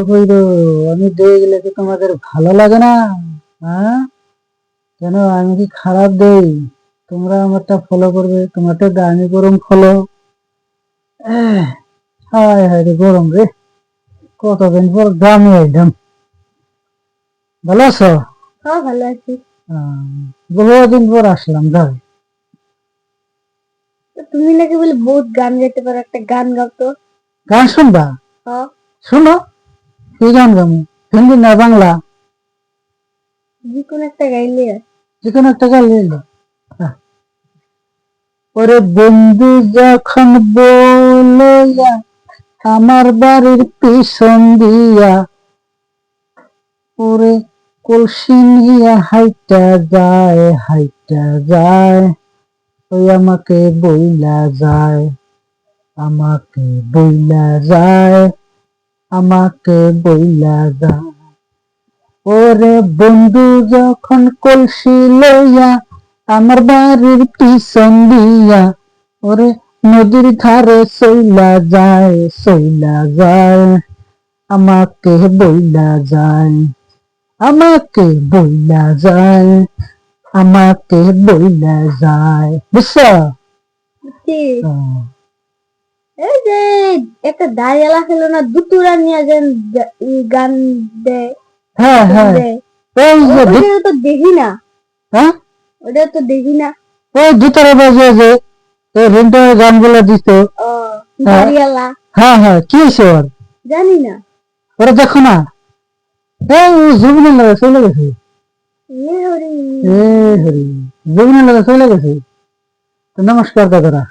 কইরো, আমি দিয়ে গেলে কি তোমাদের ভালো লাগে না? হ্যাঁ, কেন আমি কি খারাপ দেই? তোমরা আমারটা ফলো করবে, তোমারটা আমি গরম ফলো। হায় হায় রে গরম রে, কতদিন পর গ্রামে আইলাম। ভালো আছো? হ্যাঁ, ভালো আছি। বহুদিন পর আসলাম ধর। তো তুমি নাকি বলে বহুত গান গাইতে পারো, একটা গান গাও তো। গান শুনবা? হ্যাঁ, শুনো, কি গান গামু? হিন্দি না বাংলা? যে কোনো একটা গাইলে। যে কোনো একটা গান লইলো। ওরে বন্ধু যখন বলে আমার বাড়ির পিছন দিয়া, ওরে কলসি নিয়া হাইটা যায়, হাইটা যায়, ওই আমাকে বইলা যায়, আমাকে বইলা যায়, আমাকে বইলা যায়। ওরে বন্ধু যখন কলসি লইয়া আমার বাড়ির পিছন দিয়া, ওরে নদীর ধারে চইলা যায়, চইলা যায়, আমাকে বইলা যায়, আমাকে বইলা যায়, আমাকে বইলা যায়। বুঝছো? বুঝছি। এই যে একটা দাঁড়িয়ালা ছিল না, দুতুরা নিয়ে যেন গান দেয়, হ্যাঁ হ্যাঁ, দেয়। এই যে ওটা তো দেখি না, হ্যাঁ, ওটা তো দেখি না। ওই দুতারা বাজে যে রেন্টার গানগুলো দিত। ও, দাঁড়িয়ালা। হ্যাঁ হ্যাঁ, কি হয়েছে ওর? জানি না। ওরা দেখো না, এই জমিনের লাগা চলে গেছে। এ হরি। এ হরি, জমিনের লাগা চলে গেছে। তো নমস্কার দাদারা।